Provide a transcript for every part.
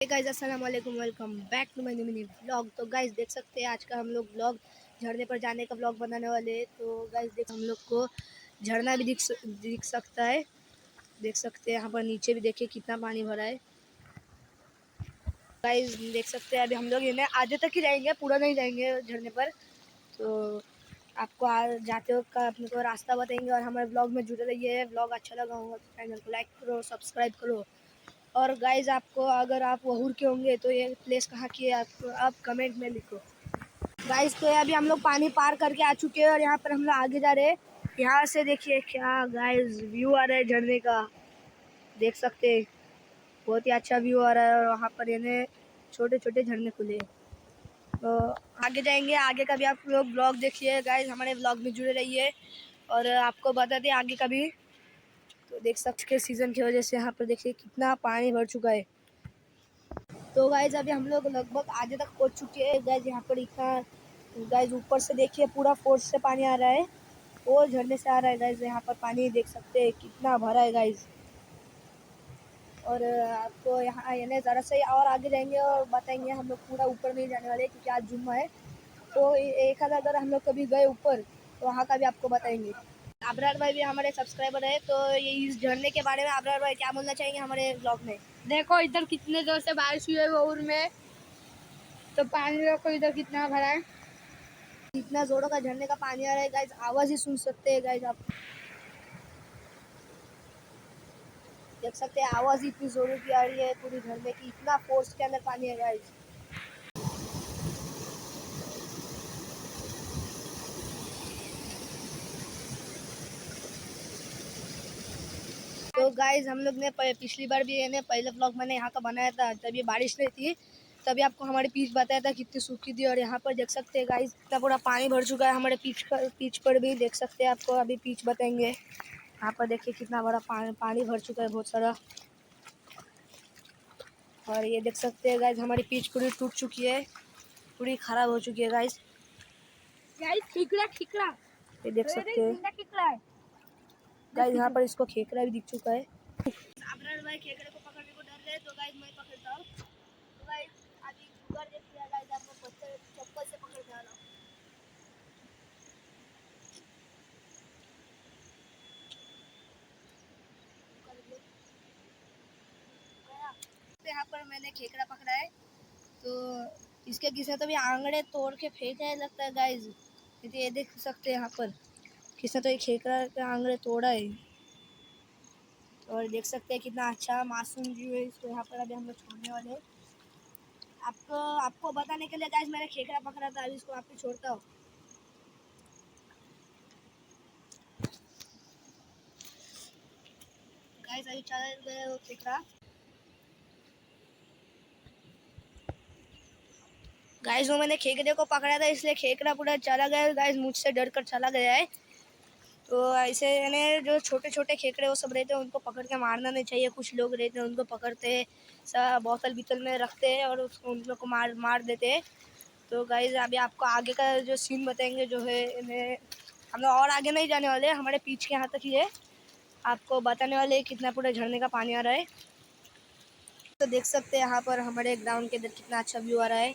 Guys अस्सलाम वालेकुम, welcome back to my new mini vlog. तो गाइस देख सकते हैं आज का हम लोग व्लॉग झरने पर जाने का व्लॉग बनाने वाले हैं। तो गाइस देख हम लोग को झरना भी दिख सकता है। देख सकते हैं यहाँ पर नीचे भी देखिए कितना पानी भरा है। गाइस देख सकते हैं अभी हम लोग इन्हें आधे तक ही जाएंगे, पूरा नहीं जाएंगे झरने पर। तो आपको जाते वक्त का अपने को रास्ता बताएंगे और हमारे ब्लॉग में जुड़े रहिए। ब्लॉग अच्छा लगा होगा तो चैनल को लाइक करो, सब्सक्राइब करो। और गाइज आपको अगर आप वहूर के होंगे तो ये प्लेस कहाँ की है आपको आप कमेंट में लिखो। गाइज तो अभी हम लोग पानी पार करके आ चुके हैं और यहाँ पर हम लोग आगे जा रहे हैं। यहाँ से देखिए क्या गाइज व्यू आ रहा है झरने का, देख सकते हैं बहुत ही अच्छा व्यू आ रहा है। और वहाँ पर यानी छोटे छोटे झरने खुले हैं। तो आगे जाएंगे, आगे का भी आप लोग ब्लॉग देखिए। गाइज हमारे ब्लॉग में जुड़े रहिए और आपको बता दें आगे का भी। तो देख सकते हैं सीज़न की वजह से यहाँ पर देखिए कितना पानी भर चुका है। तो गाइज अभी हम लोग लगभग आधे तक पहुंच चुके हैं। गाइज यहाँ पर इतना गाइज ऊपर से देखिए पूरा फोर्स से पानी आ रहा है, वो झरने से आ रहा है। गाइज यहाँ पर पानी देख सकते हैं कितना भरा है गाइज। और आपको यहाँ यानी ज़रा से और आगे जाएंगे और बताएंगे। हम लोग पूरा ऊपर नहीं जाने वाले क्योंकि आज जुम्मा है। तो एक आधा अगर हम लोग कभी गए ऊपर तो वहाँ का भी आपको बताएंगे। आबरार भाई भी हमारे सब्सक्राइबर है। तो ये इस झरने के बारे में आबरार भाई क्या बोलना चाहेंगे हमारे ब्लॉग में? देखो इधर कितने जोर से बारिश हुई है वहूर में, तो पानी देखो इधर कितना भरा है। इतना जोरों का झरने का पानी आ रहा है गाइज, आवाज़ ही सुन सकते हैं गाइज। आप देख सकते हैं आवाज़ इतनी जोरों की आ रही है पूरी झरने की, इतना फोर्स के अंदर पानी है गाइज। तो गाइज हम लोग ने पिछली बार भी ने पहले ब्लॉग मैंने यहाँ का बनाया था, तभी बारिश नहीं थी। तभी आपको हमारी पीच बताया था कितनी सूखी थी। और यहाँ पर देख सकते हैं गाइज इतना पूरा पानी भर चुका है हमारे पीच पर भी देख सकते हैं। आपको अभी पीच बताएंगे। यहाँ पर देखिए कितना बड़ा पानी भर चुका है, बहुत सारा। और ये देख सकते हैं गाइज हमारी पीच पूरी टूट चुकी है, पूरी खराब हो चुकी है गाइज। खिकड़ा खिकड़ा ये देख सकते हैं खिकड़ा है गाइज, यहाँ पर इसको खेकड़ा भी दिख चुका है। आबरार भाई खेकड़े को पकड़ने को डर रहे हैं तो गाइज मैं पकड़ता हूँ। तो गाइज अभी जुगाड़ देखिए गाइज, आपको पत्थर चप्पल से पकड़ के आ रहा हूँ। तो यहाँ पर मैंने खेकड़ा पकड़ा है। तो इसके किसी तो भी आंगड़े तोड़ के फेंका लगता है गाइज। ये देख सकते हैं यहाँ पर किसने तो ये खेकड़ा के आंगड़े तोड़ा है। और देख सकते हैं कितना अच्छा मासूम जीव है। इसको यहाँ पर अभी हम लोग छोड़ने वाले हैं। आपको आपको बताने के लिए गाइस मैंने खेकड़ा पकड़ा था, अभी इसको आपको छोड़ता हूँ। गाइस अभी चल गए वो खेकड़ा। गाइस वो मैंने खेकड़े को पकड़ा था इसलिए खेकड़ा पूरा चला गया गाइस, मुझसे डर कर चला गया है। तो ऐसे यानी जो छोटे छोटे खेकड़े वो सब रहते हैं उनको पकड़ के मारना नहीं चाहिए। कुछ लोग रहते हैं उनको पकड़ते हैं, सब बोतल बितल में रखते हैं और उसको उन लोग को मार देते हैं। तो गाइज अभी आपको आगे का जो सीन बताएंगे जो है इन्हें हम लोग और आगे नहीं जाने वाले, हमारे पीछे के यहाँ तक ही है। आपको बताने वाले कितना पूरा झरने का पानी आ रहा है। तो देख सकते हैं यहाँ पर हमारे ग्राउंड के अंदर कितना अच्छा व्यू आ रहा है।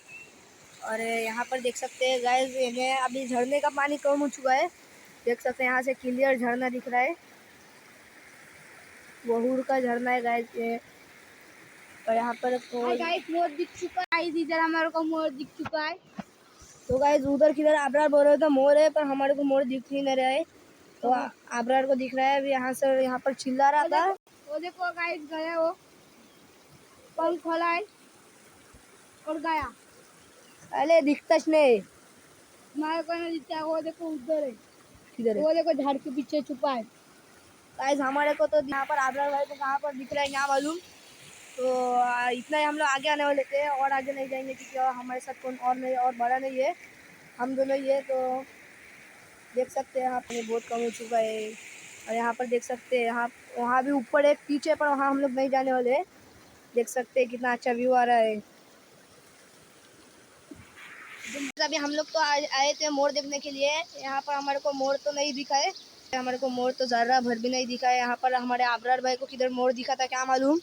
और यहाँ पर देख सकते हैं गाइज इन्हें अभी झरने का पानी कम हो चुका है। देख सकते हैं यहाँ से क्लियर झरना दिख रहा है, वहूर का झरना है गाइज ये। और यहाँ पर गाइस मोर दिख चुका है। इधर हमारे को मोर दिख चुका है। तो गाइज उधर किधर आबरार बोल रहे थे मोर है, पर हमारे को मोर दिख ही नहीं रहा है। तो आबरार को दिख रहा है अभी यहाँ से, यहाँ पर चिल्ला रहा था। वो देखो गाइस गया, वो पंख खोला है और गया। अरे दिखता नहीं, हमारे को नहीं दिखता है। वो देखो उधर है, किधर है? वो देखो झाड़ के पीछे छुपा है। गाइस हमारे को तो यहाँ पर आबरार भाई को कहाँ पर दिख रहा है क्या मालूम। तो इतना ही हम लोग आगे आने वाले थे और आगे नहीं जाएंगे क्योंकि और हमारे साथ कौन और नहीं और बड़ा नहीं है, हम दोनों ही है। तो देख सकते हैं यहाँ पर बहुत कम हो चुका है। और यहाँ पर देख सकते हैं यहाँ वहाँ भी ऊपर एक पीछे, पर वहाँ हम लोग नहीं जाने वाले। देख सकते हैं कितना अच्छा व्यू आ रहा है। अभी हम लोग तो आए थे मोर देखने के लिए। यहाँ पर हमारे को मोर तो नहीं दिखा है, हमारे को मोर तो जरा भर भी नहीं दिखा है। यहाँ पर हमारे आबरार भाई को किधर मोर दिखा था क्या मालूम।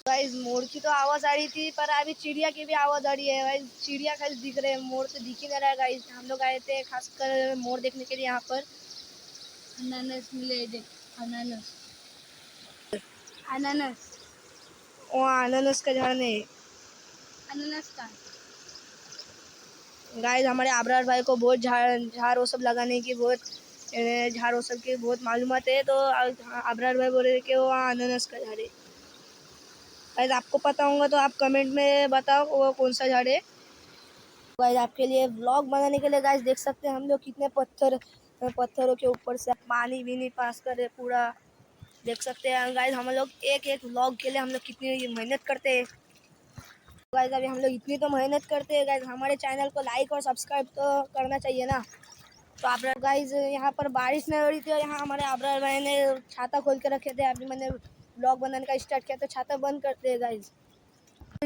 गाइस मोर की तो आवाज आ रही थी, पर अभी चिड़िया की भी आवाज आ रही है। गाइस चिड़िया खाली दिख रहे हैं, मोर तो दिख ही नहीं रहा है। गाइस हम लोग आए थे खासकर मोर देखने के लिए यहाँ पर। अनानास मिले, देख अनानास अनानास वहाँ अनानास का झाड़ नहीं। अनानास का गाइस हमारे आबरार भाई को बहुत झाड़ वो सब लगाने की बहुत झाड़ वो सब की बहुत मालूमात है, तो आबरार भाई बोल रहे कि वो अनानास का झाड़ है। गाइस आपको पता होगा तो आप कमेंट में बताओ वो कौन सा झाड़ है। गाइस आपके लिए व्लॉग बनाने के लिए गाइस देख सकते हैं हम लोग कितने पत्थरों के ऊपर से पानी भी नहीं पास कर रहे पूरा। देख सकते हैं गाइस हम लोग एक एक व्लॉग के लिए हम लोग कितनी मेहनत करते हैं। गाइस अभी हम लोग इतनी तो मेहनत करते हैं गाइस, हमारे चैनल को लाइक और सब्सक्राइब तो करना चाहिए ना। तो आप गाइस यहाँ पर बारिश नहीं हो रही थी और यहाँ हमारे आबरार भाई ने छाता खोल के रखे थे। अभी मैंने व्लॉग बनाने का स्टार्ट किया तो छाता बंद करते हैं गाइस।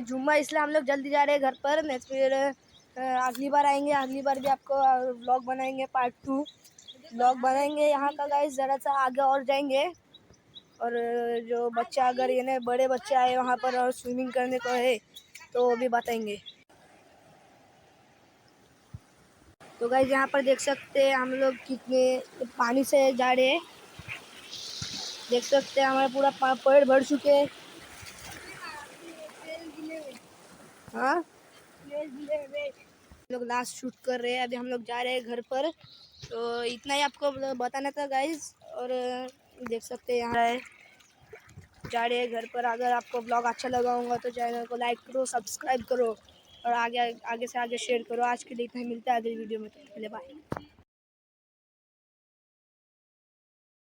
जुम्मा इसलिए हम लोग जल्दी जा रहे हैं घर पर, नहीं फिर अगली बार आएंगे, अगली बार भी आपको व्लॉग बनाएंगे, पार्ट 2 व्लॉग बनाएंगे यहाँ का। गाइस ज़रा सा आगे और जाएंगे और जो बच्चा अगर ये बड़े बच्चे आए वहाँ पर और स्विमिंग करने को है तो वो भी बताएंगे। तो गाइस यहाँ पर देख सकते हैं हम लोग कितने पानी से जा रहे हैं। देख सकते हैं हमारे पूरा पेड़ भर चुके हैं। हाँ लोग लास्ट शूट कर रहे हैं, अभी हम लोग जा रहे हैं घर पर। तो इतना ही आपको बताना था गाइस। और देख सकते हैं यहाँ जा रहे हैं घर पर। अगर आपको ब्लॉग अच्छा लगा होगा तो चैनल को लाइक करो, सब्सक्राइब करो और आगे से आगे शेयर करो। आज के लिए इतना ही, मिलता है अगली वीडियो में। तो पहले बाय।